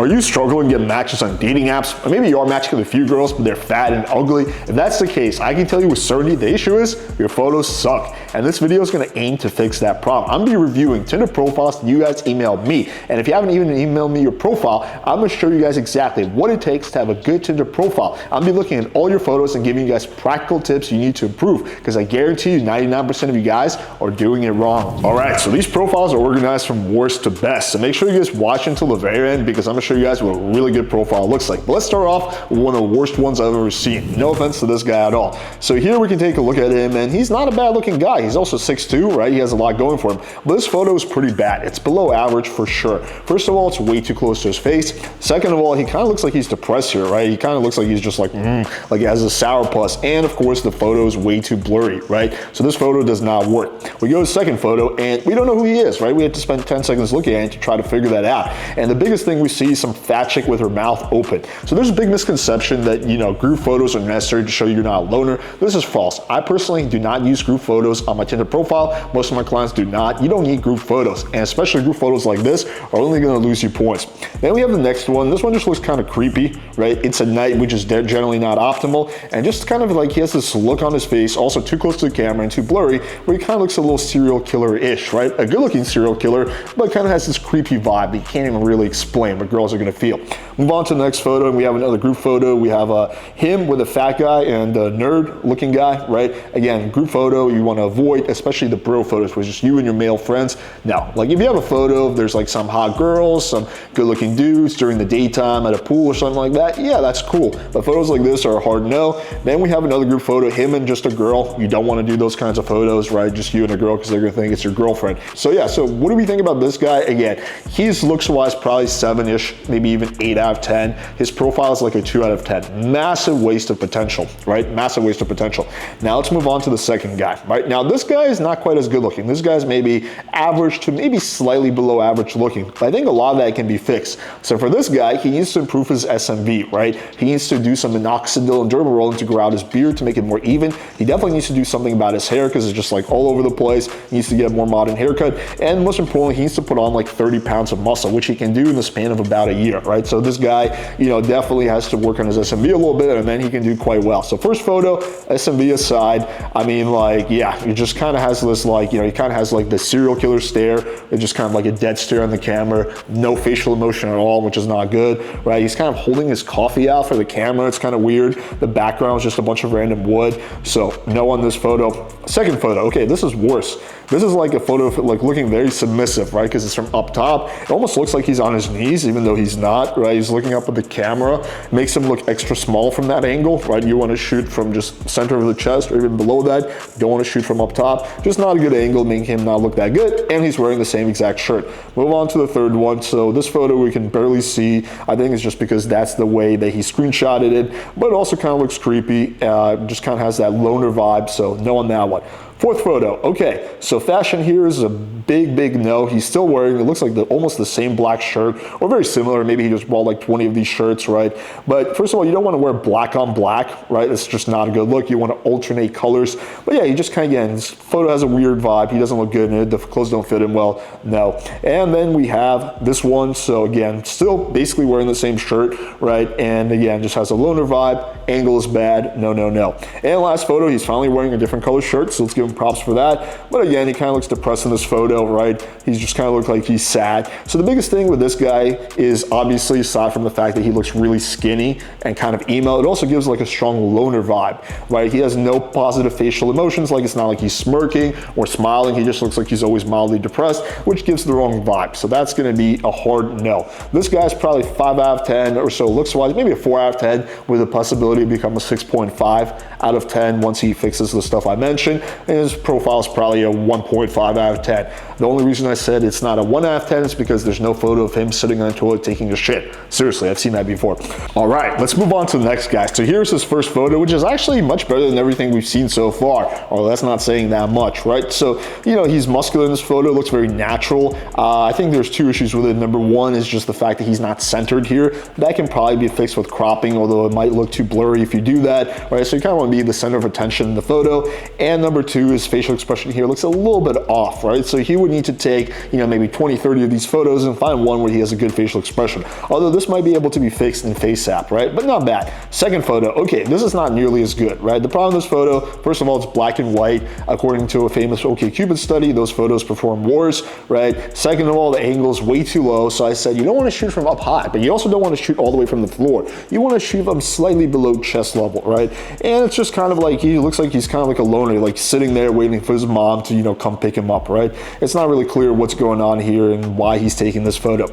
Are you struggling to get matches on dating apps? Or maybe you are matching with a few girls, but they're fat and ugly. If that's the case, I can tell you with certainty the issue is your photos suck. And this video is gonna aim to fix that problem. I'm gonna be reviewing Tinder profiles that you guys emailed me. And if you haven't even emailed me your profile, I'm gonna show you guys exactly what it takes to have a good Tinder profile. I'm gonna be looking at all your photos and giving you guys practical tips you need to improve, because I guarantee you 99% of you guys are doing it wrong. All right, so these profiles are organized from worst to best. So make sure you guys watch until the very end, because I'm gonna show you guys what a really good profile looks like. But let's start off with one of the worst ones I've ever seen. No offense to this guy at all. So here we can take a look at him, and he's not a bad looking guy. He's also 6'2", right? He has a lot going for him. But this photo is pretty bad. It's below average for sure. First of all, it's way too close to his face. Second of all, he kind of looks like he's depressed here, right? He kind of looks like he's just like he has a sourpuss. And of course, the photo is way too blurry, right? So this photo does not work. We go to the second photo, and we don't know who he is, right? We had to spend 10 seconds looking at it to try to figure that out. And the biggest thing we see is some fat chick with her mouth open. So there's a big misconception that, group photos are necessary to show you're not a loner. This is false. I personally do not use group photos on my Tinder profile. Most of my clients do not. You don't need group photos, and especially group photos like this are only gonna lose you points. Then we have the next one. This one just looks kind of creepy, right? It's a night, which is generally not optimal, and just kind of like he has this look on his face, also too close to the camera and too blurry, where he kind of looks a little serial killer-ish, right? A good-looking serial killer, but kind of has this creepy vibe that you can't even really explain what girls are gonna feel. Move on to the next photo, and we have another group photo. We have him with a fat guy and a nerd-looking guy, right? Again, group photo you want to avoid, especially the bro photos, which is you and your male friends. No, like if you have a photo, there's like some hot girls, some good-looking dudes during the daytime at a pool or something like that, yeah, that's cool. But photos like this are a hard no. Then we have another group photo, him and just a girl. You don't want to do those kinds of photos, right? Just you and a girl, because they're gonna think it's your girlfriend. So yeah, so what do we think about this guy? Again, he's looks-wise probably 7-ish, maybe even 8 out of 10. His profile is like a 2 out of 10. Massive waste of potential, right? Massive waste of potential. Now let's move on to the second guy, right? Now this guy is not quite as good looking. This guy's maybe average to maybe slightly below average looking. But I think a lot of that can be fixed. So for this guy, he needs to improve his SMV, right? He needs to do some minoxidil and dermal rolling to grow out his beard to make it more even. He definitely needs to do something about his hair, because it's just like all over the place. He needs to get a more modern haircut. And most importantly, he needs to put on like 30 pounds of muscle, which he can do in the span of about a year, right? So this guy, definitely has to work on his SMV a little bit, and then he can do quite well. So first photo, SMV aside, I mean, like, yeah, he just kind of has this, like, he kind of has like the serial killer stare. It's just kind of like a dead stare on the camera, no facial emotion at all, which is not good, right? He's kind of holding his coffee out for the camera. It's kind of weird. The background is just a bunch of random wood. So no on this photo. Second photo, okay, this is worse. This is like a photo of like looking very submissive, right? Because it's from up top. It almost looks like he's on his knees, even though he's not, right? He's looking up at the camera. Makes him look extra small from that angle, right? You want to shoot from just center of the chest or even below that. You don't want to shoot from up top. Just not a good angle, making him not look that good. And he's wearing the same exact shirt. Move on to the third one. So this photo we can barely see. I think it's just because that's the way that he screenshotted it, but it also kind of looks creepy. Just kind of has that loner vibe. So no on that one. Fourth photo, okay, so fashion here is a big no. He's still wearing, it looks like almost the same black shirt, or very similar. Maybe he just bought like 20 of these shirts, right? But first of all, you don't want to wear black on black, right? It's just not a good look. You want to alternate colors. But yeah, you just kind of, again, this photo has a weird vibe. He doesn't look good in it. The clothes don't fit him well, no. And then we have this one. So again, still basically wearing the same shirt, right? And again, just has a loner vibe. Angle is bad, no. And last photo, he's finally wearing a different color shirt, so let's give him props for that. But again, he kind of looks depressed in this photo, right? He's just kind of look like he's sad. So the biggest thing with this guy is obviously, aside from the fact that he looks really skinny and kind of emo, it also gives like a strong loner vibe, right? He has no positive facial emotions. Like, it's not like he's smirking or smiling. He just looks like he's always mildly depressed, which gives the wrong vibe. So that's going to be a hard no. This guy's probably 5 out of 10 or so looks wise, maybe a 4 out of 10 with a possibility to become a 6.5 out of 10 once he fixes the stuff I mentioned. And his profile is probably a 1.5 out of 10. The only reason I said it's not a 1 out of 10 is because there's no photo of him sitting on the toilet taking a shit. Seriously, I've seen that before. All right, let's move on to the next guy. So here's his first photo, which is actually much better than everything we've seen so far. Or that's not saying that much, right? So, he's muscular in this photo, looks very natural. I think there's 2 issues with it. Number 1 is just the fact that he's not centered here. That can probably be fixed with cropping, although it might look too blurry if you do that, right? So you kind of want to be the center of attention in the photo. And number 2, 2, his facial expression here looks a little bit off, right? So he would need to take, you know, maybe 20, 30 of these photos and find one where he has a good facial expression. Although this might be able to be fixed in FaceApp, right? But not bad. Second photo, okay, this is not nearly as good, right? The problem with this photo, first of all, it's black and white. According to a famous OkCupid study, those photos perform worse, right? Second of all, the angle is way too low. So I said, you don't want to shoot from up high, but you also don't want to shoot all the way from the floor. You want to shoot from slightly below chest level, right? And it's just kind of like, he looks like he's kind of like a loner, like sitting there waiting for his mom to, you know, come pick him up, right? It's not really clear what's going on here and why he's taking this photo.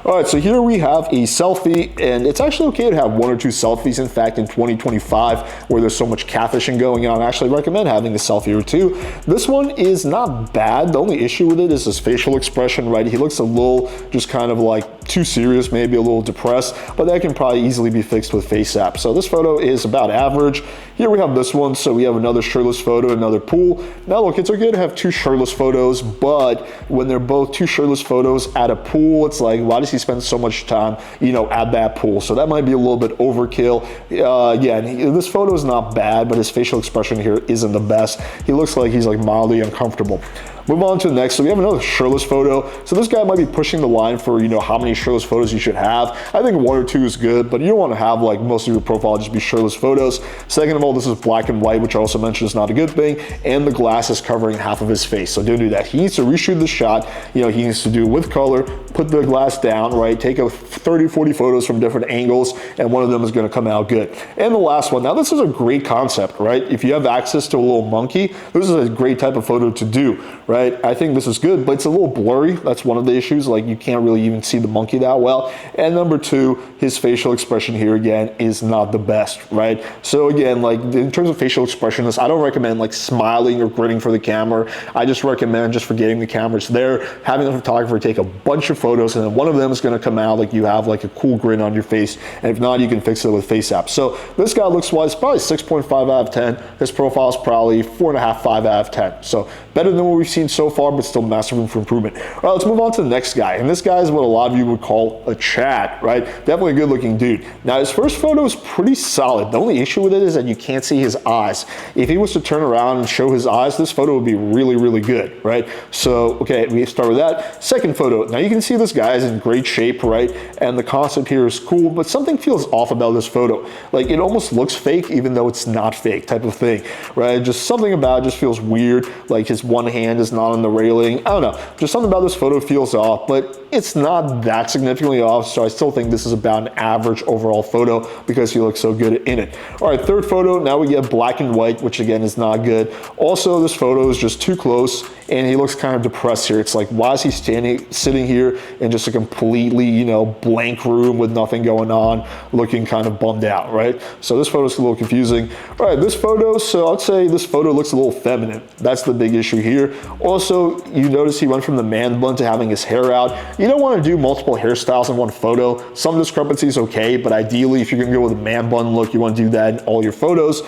All right, so here we have a selfie, and it's actually okay to have 1 or 2 selfies. In fact, in 2025, where there's so much catfishing going on, I actually recommend having a selfie or 2. This one is not bad. The only issue with it is his facial expression, right? He looks a little just kind of like too serious, maybe a little depressed, but that can probably easily be fixed with FaceApp. So this photo is about average. Here we have this one, so we have another shirtless photo, another pool. Now look, it's okay to have 2 shirtless photos, but when they're both 2 shirtless photos at a pool, it's like, why does he spend so much time, you know, at that pool? So that might be a little bit overkill. Again, this photo is not bad, but his facial expression here isn't the best. He looks like he's like mildly uncomfortable. Move on to the next. So we have another shirtless photo. So this guy might be pushing the line for, you know, how many shirtless photos you should have. I think 1 or 2 is good, but you don't want to have like most of your profile just be shirtless photos. Second of all, this is black and white, which I also mentioned is not a good thing. And the glass is covering half of his face. So don't do that. He needs to reshoot the shot. You know, he needs to do it with color, put the glass down, right? Take a 30, 40 photos from different angles, and one of them is going to come out good. And the last one. Now this is a great concept, right? If you have access to a little monkey, this is a great type of photo to do, right? I think this is good, but it's a little blurry. That's one of the issues. Like you can't really even see the monkey that well. And number 2, his facial expression here again is not the best, right? So again, like in terms of facial expressions, I don't recommend like smiling or grinning for the camera. I just recommend just forgetting the camera's there, having the photographer take a bunch of photos, and then one of them is going to come out like you have like a cool grin on your face. And if not, you can fix it with FaceApp. So this guy looks wise, probably 6.5 out of 10. His profile is probably 4.5, 5 out of 10. So better than what we've seen so far, but still massive room for improvement. All right, let's move on to the next guy. And this guy is what a lot of you would call a Chad, right? Definitely a good looking dude. Now his first photo is pretty solid. The only issue with it is that you can't see his eyes. If he was to turn around and show his eyes, this photo would be really, really good, right? So, okay, we start with that. Second photo. Now you can see this guy is in great shape, right? And the concept here is cool, but something feels off about this photo. Like it almost looks fake, even though it's not fake type of thing, right? Just something about it just feels weird. Like his one hand is not on the railing. I don't know. Just something about this photo feels off, but it's not that significantly off. So I still think this is about an average overall photo because he looks so good in it. All right, third photo. Now we get black and white, which again is not good. Also, this photo is just too close and he looks kind of depressed here. It's like, why is he sitting here in just a completely, you know, blank room with nothing going on, looking kind of bummed out, right? So this photo is a little confusing. All right, this photo, so I'd say this photo looks a little feminine. That's the big issue here. Also, you notice he went from the man bun to having his hair out. You don't want to do multiple hairstyles in one photo. Some discrepancies okay, but ideally, if you're gonna go with a man bun look, you want to do that in all your photos.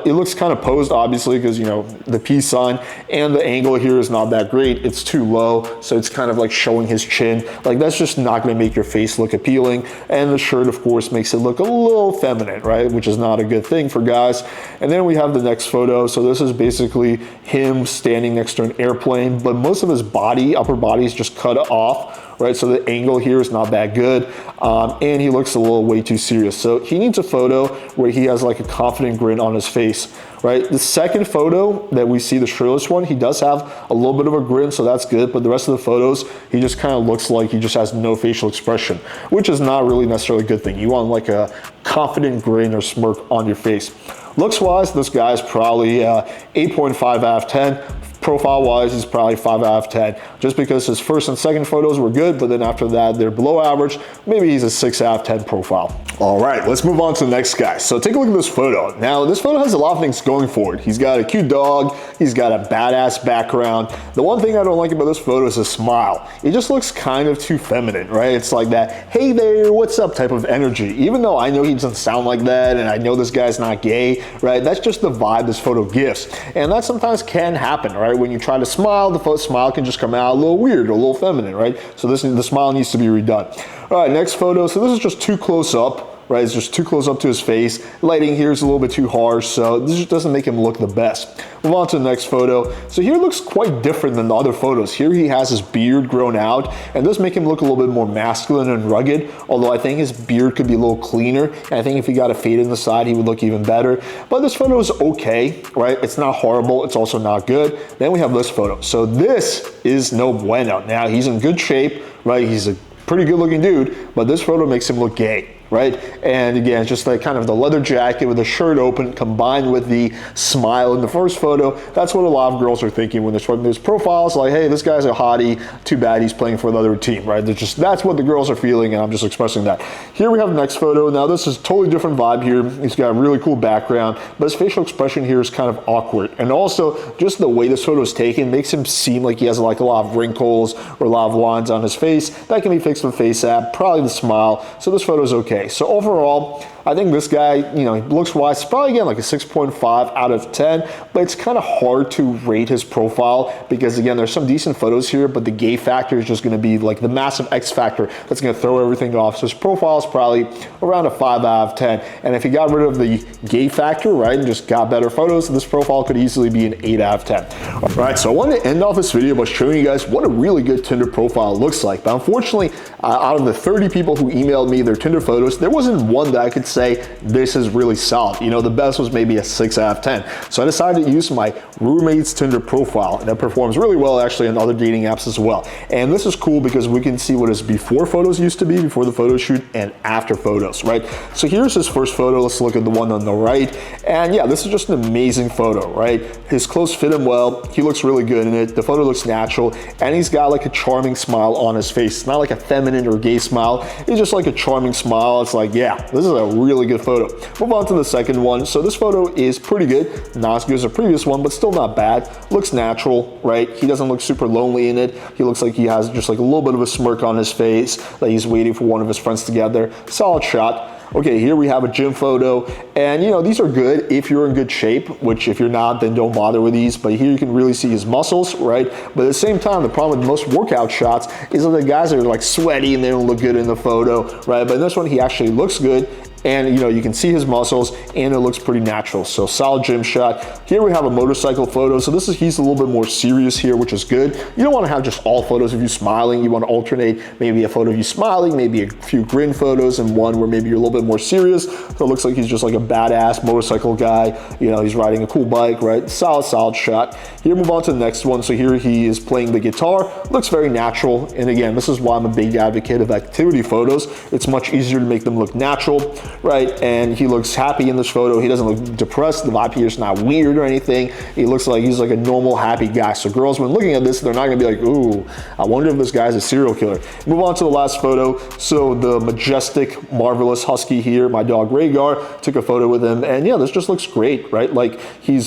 It looks kind of posed, obviously, because, you know, the peace sign, and the angle here is not that great. It's too low, so it's kind of like showing his chin. Like that's just not going to make your face look appealing. And the shirt, of course, makes it look a little feminine, right? Which is not a good thing for guys. And then we have the next photo. So this is basically him standing next to an airplane, but most of his body, upper body, is just cut off. Right, so the angle here is not that good, and he looks a little way too serious. So he needs a photo where he has like a confident grin on his face, right? The second photo that we see, the shirtless one, he does have a little bit of a grin, so that's good, but the rest of the photos, he just kind of looks like he just has no facial expression, which is not really necessarily a good thing. You want like a confident grin or smirk on your face. Looks-wise, this guy is probably 8.5 out of 10. Profile-wise, he's probably 5 out of 10, just because his first and second photos were good, but then after that, they're below average. Maybe he's a 6 out of 10 profile. All right, let's move on to the next guy. So take a look at this photo. Now, this photo has a lot of things going for it. He's got a cute dog. He's got a badass background. The one thing I don't like about this photo is his smile. It just looks kind of too feminine, right? It's like that, hey there, what's up type of energy. Even though I know he doesn't sound like that, and I know this guy's not gay, right? That's just the vibe this photo gives. And that sometimes can happen, right? When you try to smile, the smile can just come out a little weird, a little feminine, right? So the smile needs to be redone. All right, next photo. So this is just too close up. right? It's just too close up to his face. Lighting here is a little bit too harsh, so this just doesn't make him look the best. Move on to the next photo. So here looks quite different than the other photos. Here he has his beard grown out, and does make him look a little bit more masculine and rugged, although I think his beard could be a little cleaner, and I think if he got a fade in the side, he would look even better. But this photo is okay, right? It's not horrible, it's also not good. Then we have this photo. So this is no bueno. Now, he's in good shape, right? He's a pretty good looking dude, but this photo makes him look gay, right? And again, it's just like kind of the leather jacket with the shirt open combined with the smile in the first photo. That's what a lot of girls are thinking when they're swiping these profiles, like, hey, this guy's a hottie, too bad he's playing for the other team, right? That's what the girls are feeling, and I'm just expressing that. Here we have the next photo. Now this is a totally different vibe here. He's got a really cool background, but his facial expression here is kind of awkward. And also, just the way this photo is taken makes him seem like he has like a lot of wrinkles or a lot of lines on his face. That can be fixed with Face App, probably the smile. So this photo is okay. So overall, I think this guy, you know, looks-wise, probably again like a 6.5 out of 10, but it's kind of hard to rate his profile because again, there's some decent photos here, but the gay factor is just going to be like the massive X factor that's going to throw everything off. So his profile is probably around a 5 out of 10. And if he got rid of the gay factor, right, and just got better photos, this profile could easily be an 8 out of 10. All right, so I wanted to end off this video by showing you guys what a really good Tinder profile looks like. But unfortunately, out of the 30 people who emailed me their Tinder photos, there wasn't one that I could say this is really solid. You know, the best was maybe a 6 out of 10. So I decided to use my roommate's Tinder profile, and that performs really well actually on other dating apps as well. And this is cool because we can see what his before photos used to be, before the photo shoot, and after photos, right? So here's his first photo. Let's look at the one on the right. And yeah, this is just an amazing photo, right? His clothes fit him well. He looks really good in it. The photo looks natural, and he's got like a charming smile on his face. It's not like a feminine or gay smile. It's just like a charming smile. It's like, yeah, this is a really good photo. Move on to the second one. So this photo is pretty good. Not as good as the previous one, but still not bad. Looks natural, right? He doesn't look super lonely in it. He looks like he has just like a little bit of a smirk on his face, that he's waiting for one of his friends to get there. Solid shot. Okay, here we have a gym photo, and you know, these are good if you're in good shape, which if you're not, then don't bother with these. But here you can really see his muscles, right? But at the same time, the problem with most workout shots is that the guys are like sweaty and they don't look good in the photo, right? But in this one, he actually looks good. And you know, you can see his muscles and it looks pretty natural. So solid gym shot. Here we have a motorcycle photo. So he's a little bit more serious here, which is good. You don't want to have just all photos of you smiling. You want to alternate maybe a photo of you smiling, maybe a few grin photos, and one where maybe you're a little bit more serious. So it looks like he's just like a badass motorcycle guy. You know, he's riding a cool bike, right? Solid shot. Here, move on to the next one. So here he is playing the guitar. Looks very natural. And again, this is why I'm a big advocate of activity photos. It's much easier to make them look natural, right? And he looks happy in this photo. He doesn't look depressed. The vibe here is not weird or anything. He looks like he's like a normal, happy guy. So girls, when looking at this, they're not gonna be like, ooh, I wonder if this guy's a serial killer. Move on to the last photo. So the majestic, marvelous husky here, my dog Rhaegar, took a photo with him. And yeah, this just looks great, right? Like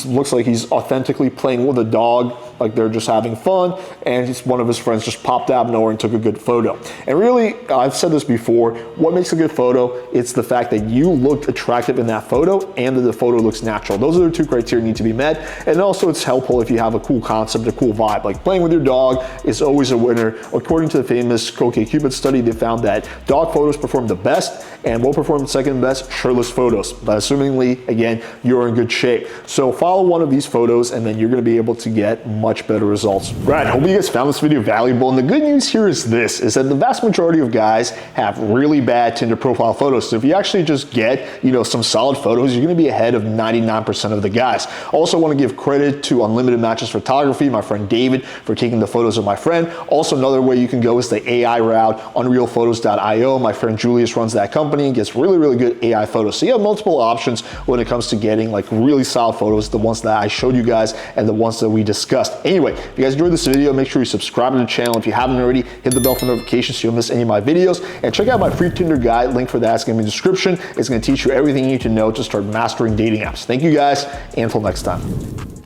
looks like he's authentically playing with a dog, like they're just having fun. And one of his friends just popped out of nowhere and took a good photo. And really, I've said this before, what makes a good photo? It's the fact that you looked attractive in that photo and that the photo looks natural. Those are the two criteria that need to be met. And also it's helpful if you have a cool concept, a cool vibe. Like playing with your dog is always a winner. According to the famous OkCupid study, they found that dog photos perform the best, and what performed second best? Shirtless photos. But assumingly, again, you're in good shape. So follow one of these photos and then you're gonna be able to get much better results. Right, hope you guys found this video valuable. And the good news here is this, is that the vast majority of guys have really bad Tinder profile photos. So if you actually just get, you know, some solid photos, you're gonna be ahead of 99% of the guys. Also want to give credit to Unlimited Matches Photography, my friend David, for taking the photos of my friend. Also, another way you can go is the AI route, unrealphotos.io. My friend Julius runs that company and gets really good AI photos. So you have multiple options when it comes to getting like really solid photos, the ones that I showed you guys and the ones that we discussed. Anyway, if you guys enjoyed this video, make sure you subscribe to the channel. If you haven't already, hit the bell for notifications so you don't miss any of my videos. And check out my free Tinder guide. Link for that is going to be in the description. It's going to teach you everything you need to know to start mastering dating apps. Thank you guys, and until next time.